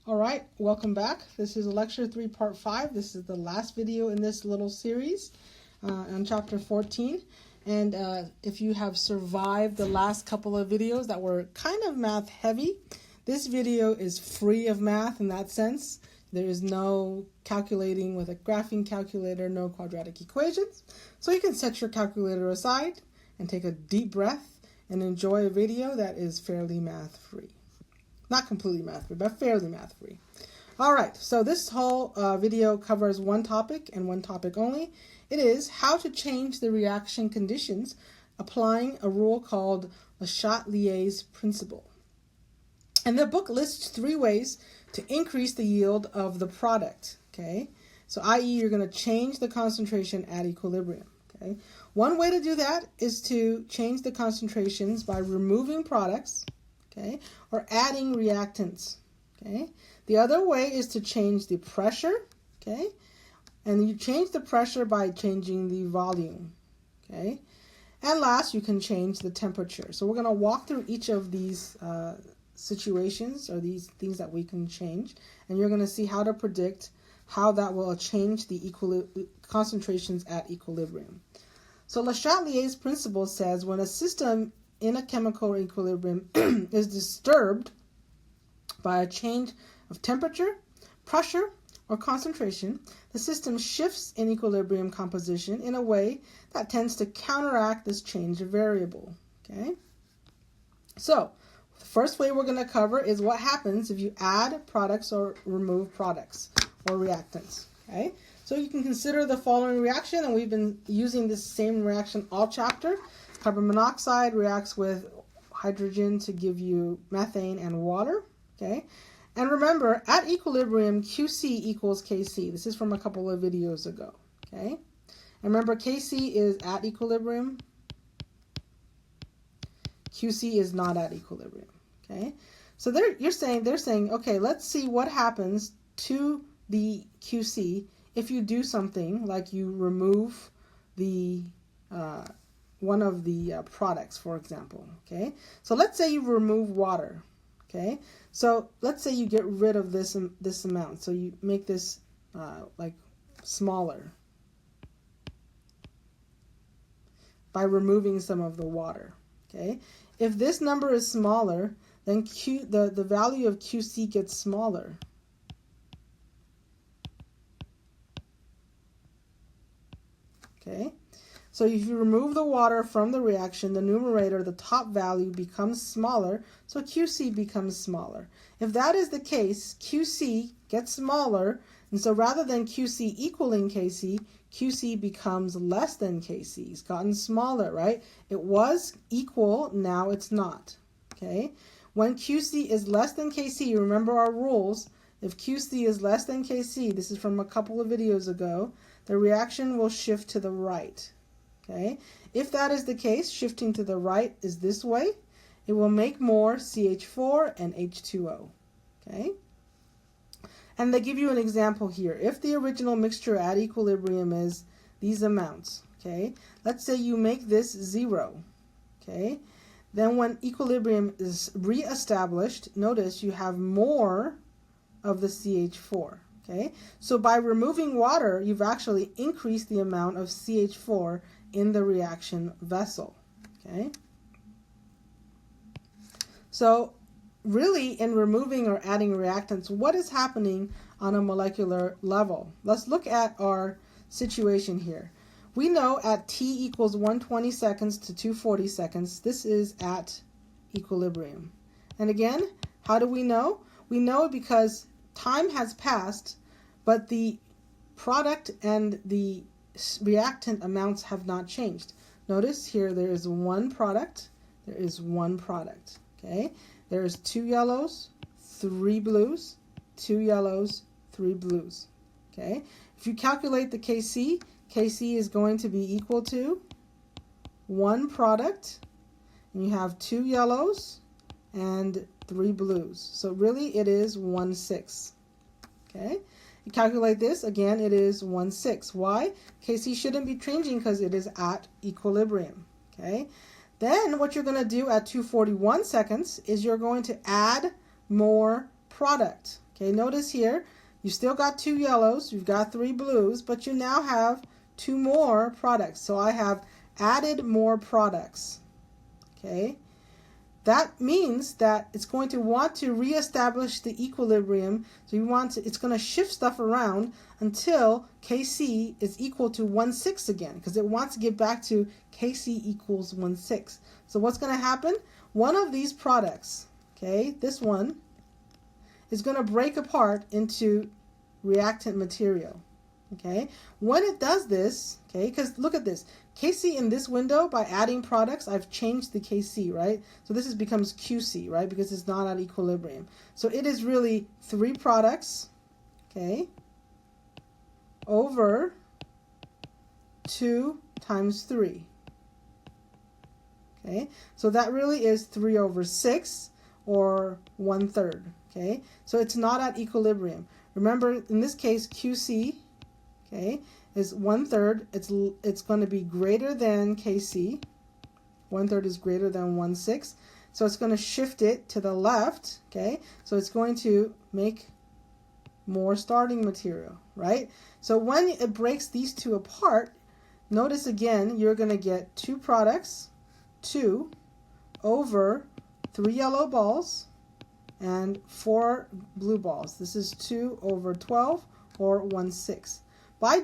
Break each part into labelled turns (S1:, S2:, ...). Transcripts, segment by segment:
S1: All right, welcome back. This is lecture 3, part 5. This is the last video in this little series on chapter 14. And if you have survived the last couple of videos that were kind of math heavy, this video is free of math in that sense. There is no calculating with a graphing calculator, no quadratic equations. So you can set your calculator aside and take a deep breath and enjoy a video that is fairly math free. Not completely math-free, but fairly math-free. All right, so this whole video covers one topic and one topic only. It is how to change the reaction conditions applying a rule called the Chatelier's principle. And the book lists 3 ways to increase the yield of the product, okay? So i.e. you're going to change the concentration at equilibrium, okay? One way to do that is to change the concentrations by removing products, okay, or adding reactants, okay. The other way is to change the pressure, okay, and you change the pressure by changing the volume, okay. And last, you can change the temperature. So we're going to walk through each of these situations or these things that we can change, and you're going to see how to predict how that will change the concentrations at equilibrium. So Le Chatelier's principle says when a system in a chemical equilibrium is disturbed by a change of temperature, pressure, or concentration, the system shifts in equilibrium composition in a way that tends to counteract this change of variable. Okay? So, the first way we're going to cover is what happens if you add products or remove products or reactants. Okay? So you can consider the following reaction, and we've been using this same reaction all chapter. Carbon monoxide reacts with hydrogen to give you methane and water, okay? And remember, at equilibrium, QC equals KC. This is from a couple of videos ago, okay? And remember, KC is at equilibrium. QC is not at equilibrium, okay? So they're saying, okay, let's see what happens to the QC if you do something like you remove the one of the products, for example, okay? So let's say you remove water, okay? So let's say you get rid of this amount. So you make this like smaller by removing some of the water, okay? If this number is smaller, then the value of QC gets smaller. Okay? So if you remove the water from the reaction, the numerator, the top value becomes smaller, so QC becomes smaller. If that is the case, QC gets smaller, and so rather than QC equaling KC, QC becomes less than KC. It's gotten smaller, right? It was equal, now it's not. Okay? When QC is less than KC, remember our rules. If QC is less than KC, this is from a couple of videos ago, the reaction will shift to the right. Okay? If that is the case, shifting to the right is this way. It will make more CH4 and H2O. Okay? And they give you an example here. If the original mixture at equilibrium is these amounts, okay? Let's say you make this 0, okay? Then when equilibrium is reestablished, notice you have more of the CH4, okay? So by removing water, you've actually increased the amount of CH4 in the reaction vessel, okay? So really in removing or adding reactants, what is happening on a molecular level? Let's look at our situation here. We know at T equals 120 seconds to 240 seconds, this is at equilibrium. And again, how do we know? We know because time has passed, but the product and the reactant amounts have not changed. Notice here there is one product, there is one product, okay? There is 2 yellows, 3 blues, 2 yellows, 3 blues, okay? If you calculate the KC, KC is going to be equal to 1 product, and you have 2 yellows and 3 blues. So really it is 1/6, okay? You calculate this, again, it is 1/6. Why? KC shouldn't be changing because it is at equilibrium, okay? Then what you're going to do at 241 seconds is you're going to add more product, Okay, notice here, you still got 2 yellows, you've got 3 blues, but you now have 2 more products. So I have added more products. Okay, that means that it's going to want to reestablish the equilibrium. So it's going to shift stuff around until Kc is equal to 1/6 again, because it wants to get back to Kc equals 1/6. So what's going to happen? One of these products, okay, this one, is going to break apart into reactant material. Okay, when it does this, okay, because look at this, Kc in this window, by adding products, I've changed the Kc, right? So this becomes Qc, right, because it's not at equilibrium. So it is really 3 products, okay, over 2 times 3. Okay, so that really is 3 over 6, or 1/3. Okay, so it's not at equilibrium. Remember, in this case, Qc, okay, is 1/3. It's going to be greater than Kc. 1/3 is greater than 1/6. So it's going to shift it to the left. Okay, so it's going to make more starting material, right? So when it breaks these two apart, notice again, you're going to get 2 products, 2 over 3 yellow balls and 4 blue balls. This is 2 over 12, or 1/6. By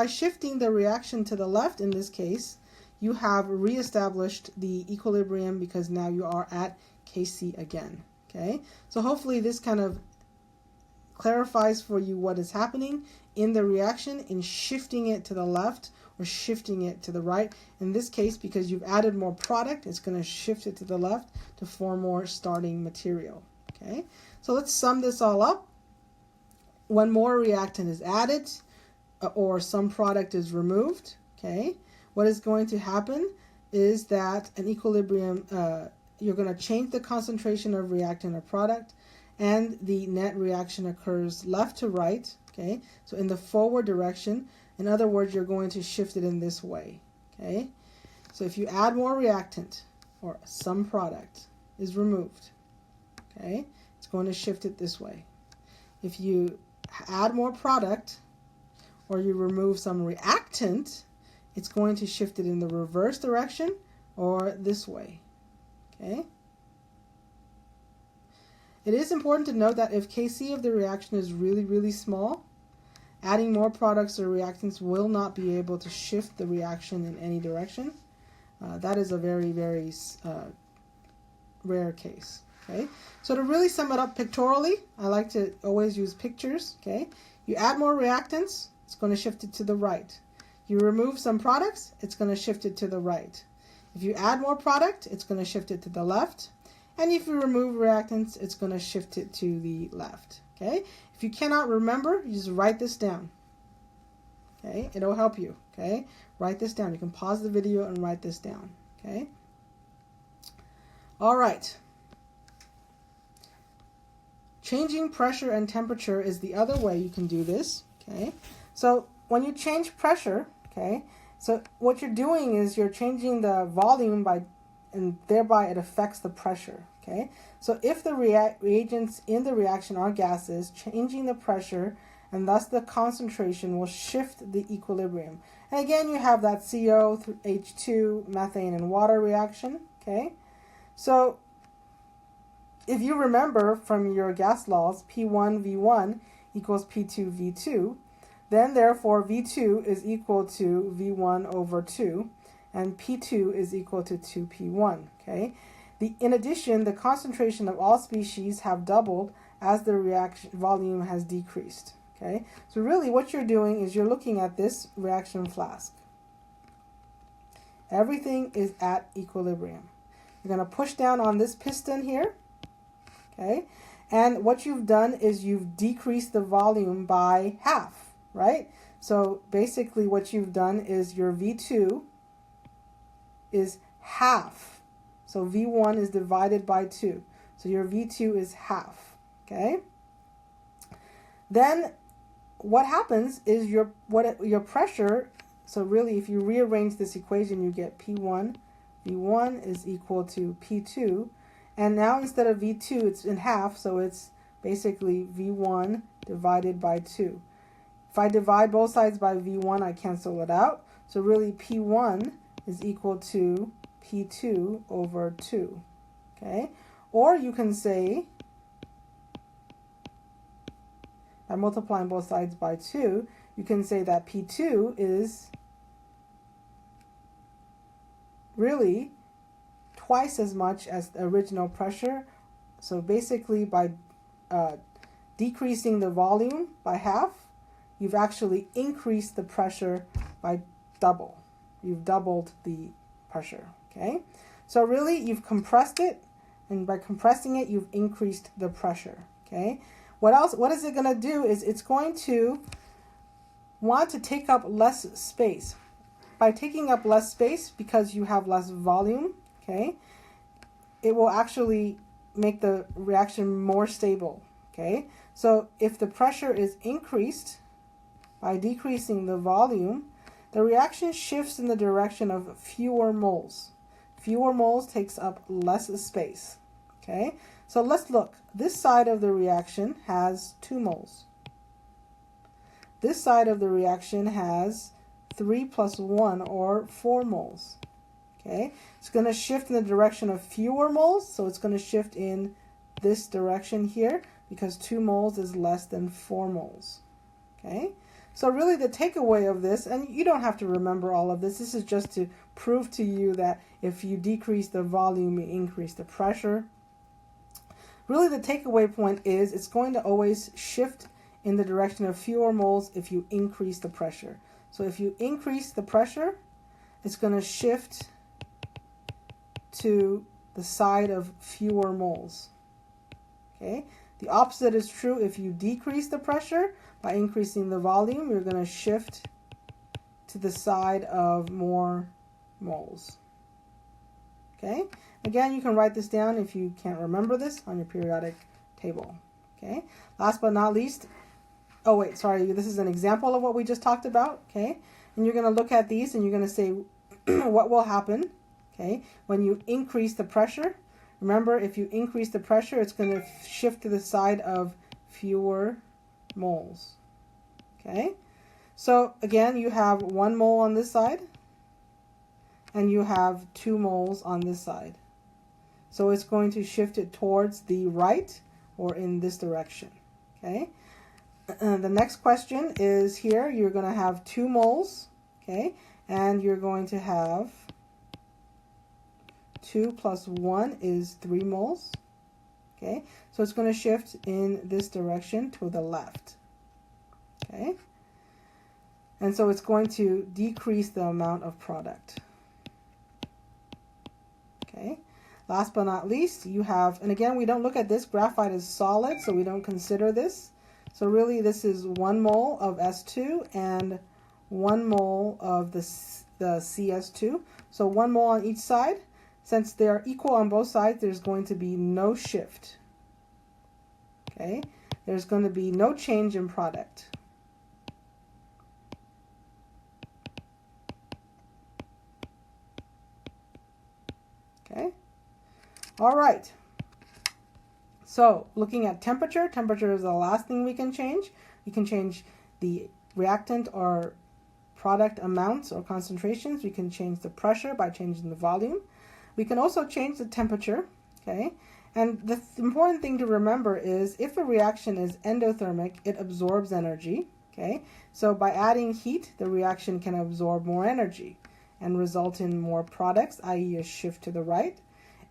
S1: shifting the reaction to the left in this case, you have reestablished the equilibrium, because now you are at Kc again. Okay, so hopefully this kind of clarifies for you what is happening in the reaction in shifting it to the left or shifting it to the right. In this case, because you've added more product, it's going to shift it to the left to form more starting material. Okay, so let's sum this all up. When more reactant is added or some product is removed, okay, what is going to happen is that an equilibrium, you're going to change the concentration of reactant or product, and the net reaction occurs left to right. Okay, so in the forward direction. In other words, you're going to shift it in this way. Okay, so if you add more reactant or some product is removed, okay, it's going to shift it this way. If you add more product or you remove some reactant, it's going to shift it in the reverse direction or this way. Okay. It is important to note that if Kc of the reaction is really, really small, adding more products or reactants will not be able to shift the reaction in any direction. That is a very, very rare case. Okay, so to really sum it up pictorially, I like to always use pictures. Okay, you add more reactants, it's going to shift it to the right. You remove some products, it's going to shift it to the right. If you add more product, it's going to shift it to the left. And if you remove reactants, it's going to shift it to the left. Okay, if you cannot remember, you just write this down. Okay, it'll help you. Okay, write this down. You can pause the video and write this down. Okay, all right. Changing pressure and temperature is the other way you can do this. Okay, so when you change pressure, okay, so what you're doing is you're changing the volume and thereby it affects the pressure. Okay, so if the reagents in the reaction are gases, changing the pressure and thus the concentration will shift the equilibrium. And again, you have that COH2, methane, and water reaction. Okay, so if you remember from your gas laws, P1 V1 equals P2 V2, then therefore V2 is equal to V1 over 2, and P2 is equal to 2P1. Okay. In addition, the concentration of all species have doubled as the reaction volume has decreased. Okay, so really what you're doing is you're looking at this reaction flask. Everything is at equilibrium. You're going to push down on this piston here. Okay, and what you've done is you've decreased the volume by half, right? So basically what you've done is your V2 is half. So V1 is divided by 2. So your V2 is half. Okay? Then what happens is your pressure, so really if you rearrange this equation, you get P1, V1 is equal to P2. And now instead of V2, it's in half, so it's basically V1 divided by 2. If I divide both sides by V1, I cancel it out. So really P1 is equal to P2 over 2. Okay? Or you can say, by multiplying both sides by 2, you can say that P2 is really twice as much as the original pressure. So basically by decreasing the volume by half, you've actually increased the pressure by double. You've doubled the pressure, okay? So really, you've compressed it, and by compressing it, you've increased the pressure, okay? What is it going to do is it's going to want to take up less space. By taking up less space, because you have less volume, okay, it will actually make the reaction more stable, okay? So if the pressure is increased by decreasing the volume, the reaction shifts in the direction of fewer moles. Fewer moles takes up less space, okay? So let's look. This side of the reaction has 2 moles. This side of the reaction has 3 plus 1, or 4 moles, okay? It's going to shift in the direction of fewer moles, so it's going to shift in this direction here, because 2 moles is less than 4 moles, okay? So really the takeaway of this, and you don't have to remember all of this, this is just to prove to you that if you decrease the volume, you increase the pressure. Really the takeaway point is it's going to always shift in the direction of fewer moles if you increase the pressure. So if you increase the pressure, it's going to shift to the side of fewer moles, okay? The opposite is true if you decrease the pressure. By increasing the volume, you're going to shift to the side of more moles. Okay? Again, you can write this down if you can't remember this on your periodic table. Okay? Last but not least, oh wait, sorry, this is an example of what we just talked about. Okay? And you're going to look at these and you're going to say what will happen, okay, when you increase the pressure. Remember, if you increase the pressure, it's going to shift to the side of fewer moles. Okay, so again, you have 1 mole on this side and you have 2 moles on this side. So it's going to shift it towards the right or in this direction. Okay, the next question is here. You're going to have 2 moles, okay, and you're going to have 2 plus 1 is 3 moles. Okay, so it's going to shift in this direction to the left. Okay, and so it's going to decrease the amount of product. Okay, last but not least, you have, and again, we don't look at this. Graphite is solid, so we don't consider this. So really, this is 1 mole of S2 and 1 mole of the CS2. So 1 mole on each side. Since they are equal on both sides, there's going to be no shift. Okay, there's going to be no change in product. Okay, all right. So looking at temperature, temperature is the last thing we can change. We can change the reactant or product amounts or concentrations. We can change the pressure by changing the volume. We can also change the temperature, okay? And the important thing to remember is if a reaction is endothermic, it absorbs energy, okay? So by adding heat, the reaction can absorb more energy and result in more products, i.e. a shift to the right.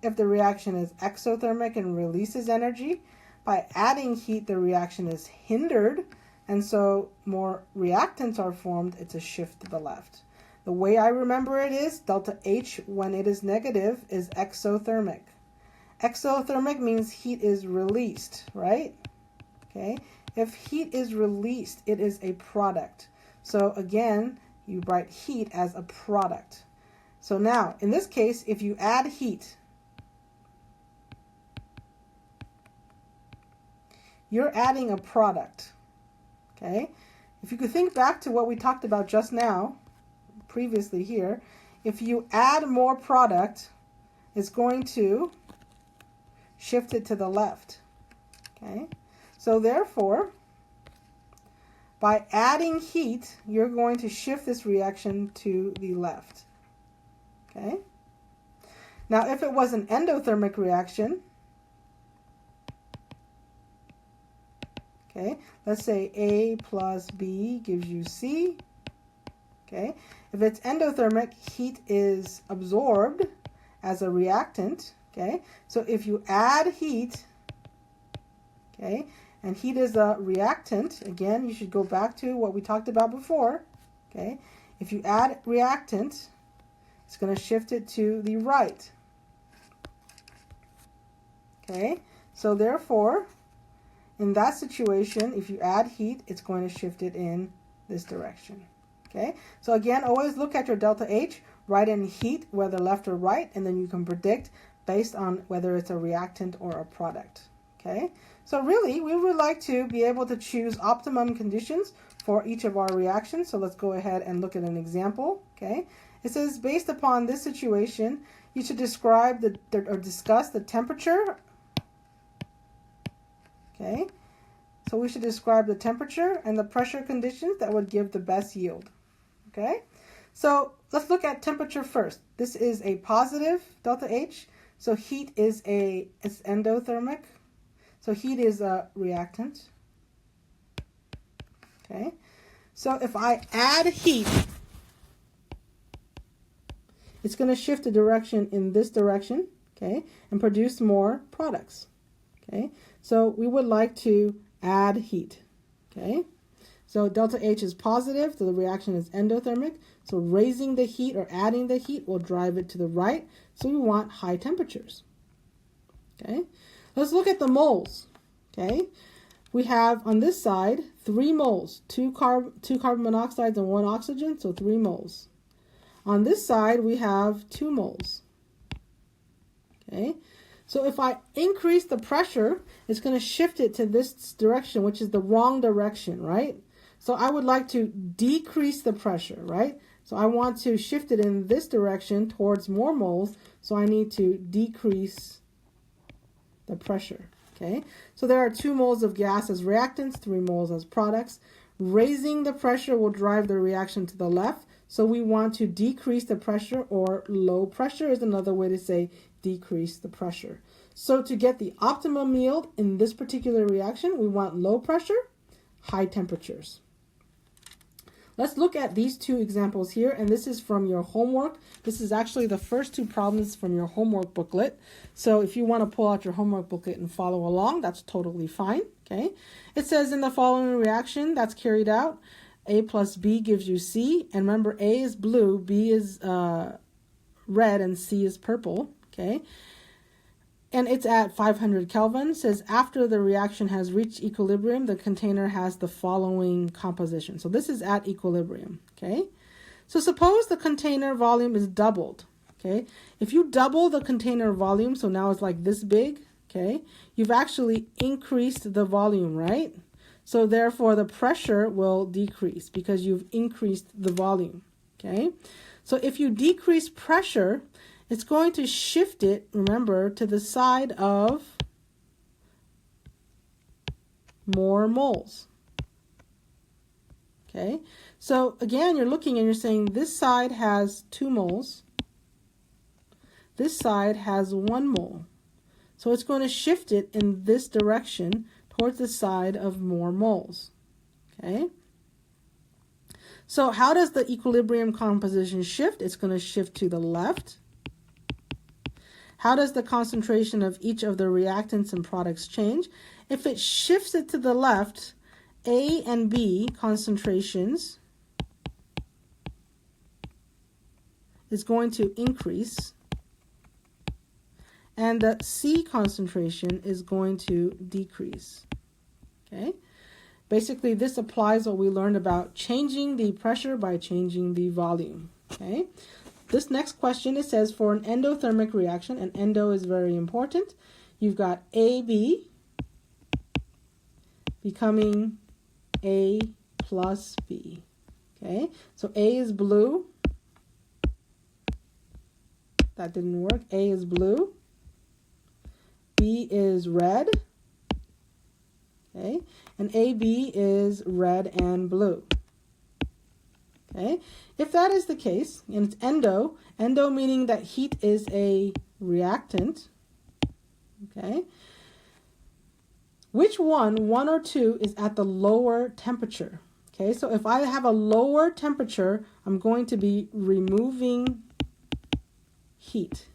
S1: If the reaction is exothermic and releases energy, by adding heat, the reaction is hindered, and so more reactants are formed. It's a shift to the left. The way I remember it is delta H, when it is negative, is exothermic. Exothermic means heat is released, right? Okay. If heat is released, it is a product. So again, you write heat as a product. So now, in this case, if you add heat, you're adding a product. Okay. If you could think back to what we talked about just now, previously here, if you add more product, it's going to shift it to the left. Okay, So therefore, by adding heat, you're going to shift this reaction to the left. Okay? Now, if it was an endothermic reaction, okay, let's say A plus B gives you C. Okay? If it's endothermic, heat is absorbed as a reactant. Okay? So if you add heat, okay, and heat is a reactant, again, you should go back to what we talked about before. Okay? If you add reactant, it's going to shift it to the right. Okay? So therefore, in that situation, if you add heat, it's going to shift it in this direction. Okay? So again, always look at your delta H, write in heat, whether left or right, and then you can predict based on whether it's a reactant or a product. Okay? So really, we would like to be able to choose optimum conditions for each of our reactions. So let's go ahead and look at an example. Okay? It says, based upon this situation, you should describe or discuss the temperature. Okay? So we should describe the temperature and the pressure conditions that would give the best yield. Okay? So let's look at temperature first. This is a positive delta H. So heat is it's endothermic. So heat is a reactant. Okay? So if I add heat, it's going to shift the direction in this direction, okay, and produce more products. Okay? So we would like to add heat. Okay? So delta H is positive, so the reaction is endothermic. So raising the heat or adding the heat will drive it to the right. So we want high temperatures. Okay? Let's look at the moles. Okay? We have on this side 3 moles, two carbon monoxides and 1 oxygen, so 3 moles. On this side we have 2 moles. Okay? So if I increase the pressure, it's going to shift it to this direction, which is the wrong direction, right? So I would like to decrease the pressure, right? So I want to shift it in this direction towards more moles, so I need to decrease the pressure, okay? So there are 2 moles of gas as reactants, 3 moles as products. Raising the pressure will drive the reaction to the left, so we want to decrease the pressure, or low pressure is another way to say decrease the pressure. So to get the optimum yield in this particular reaction, we want low pressure, high temperatures. Let's look at these 2 examples here, and this is from your homework. This is actually the first 2 problems from your homework booklet. So if you want to pull out your homework booklet and follow along, that's totally fine. Okay. It says in the following reaction that's carried out, A plus B gives you C, and remember A is blue, B is red, and C is purple. Okay. And it's at 500 Kelvin. It says after the reaction has reached equilibrium, the container has the following composition. So this is at equilibrium, okay? So suppose the container volume is doubled, okay? If you double the container volume, so now it's like this big, okay? You've actually increased the volume, right? So therefore the pressure will decrease because you've increased the volume, okay? So if you decrease pressure, it's going to shift it, remember, to the side of more moles. Okay, so again, you're looking and you're saying this side has 2 moles. This side has 1 mole. So it's going to shift it in this direction towards the side of more moles. Okay. So how does the equilibrium composition shift? It's going to shift to the left. How does the concentration of each of the reactants and products change? If it shifts it to the left, A and B concentrations is going to increase, and the C concentration is going to decrease. Okay? Basically, this applies what we learned about changing the pressure by changing the volume. Okay? This next question, it says for an endothermic reaction, and endo is very important, you've got AB becoming A plus B. Okay, so A is blue. That didn't work. A is blue. B is red. Okay, and AB is red and blue. Okay, if that is the case, and it's endo meaning that heat is a reactant, okay, which one or two, is at the lower temperature? Okay, so if I have a lower temperature, I'm going to be removing heat,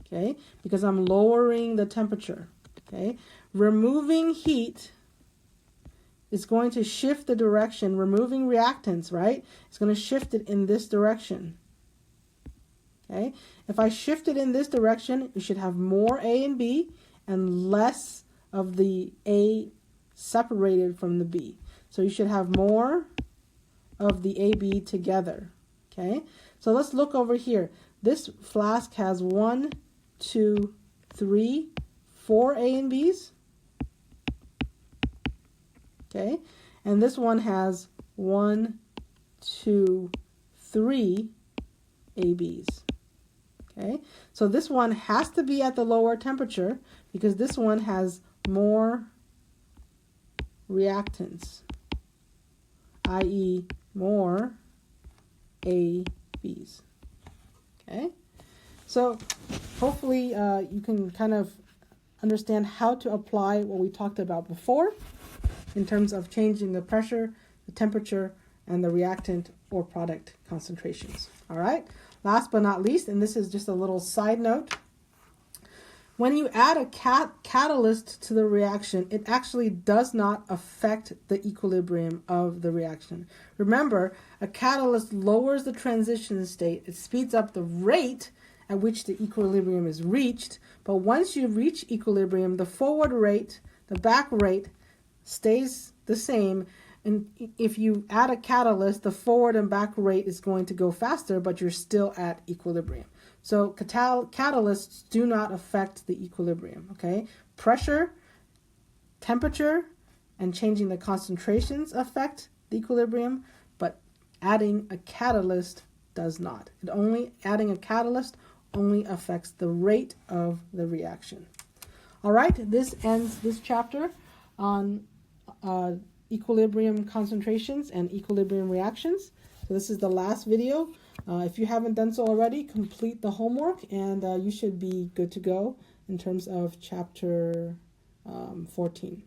S1: okay, because I'm lowering the temperature, okay. Removing heat is going to shift the direction. Removing reactants, right? It's going to shift it in this direction. Okay? If I shift it in this direction, you should have more A and B and less of the A separated from the B. So you should have more of the AB together. Okay? So let's look over here. This flask has 1, 2, 3, 4 A and B's. Okay, and this one has 1, 2, 3 ABs. Okay, so this one has to be at the lower temperature because this one has more reactants, i.e. more ABs. Okay, so hopefully you can kind of understand how to apply what we talked about before in terms of changing the pressure, the temperature, and the reactant or product concentrations. All right, last but not least, and this is just a little side note, when you add a catalyst to the reaction, it actually does not affect the equilibrium of the reaction. Remember, a catalyst lowers the transition state. It speeds up the rate at which the equilibrium is reached, but once you reach equilibrium, the forward rate, the back rate, stays the same, and if you add a catalyst, the forward and back rate is going to go faster, but you're still at equilibrium. So catalysts do not affect the equilibrium, okay? Pressure, temperature, and changing the concentrations affect the equilibrium, but adding a catalyst does not. Adding a catalyst only affects the rate of the reaction. All right, this ends this chapter on equilibrium concentrations and equilibrium reactions. So this is the last video. If you haven't done so already, complete the homework and you should be good to go in terms of chapter 14.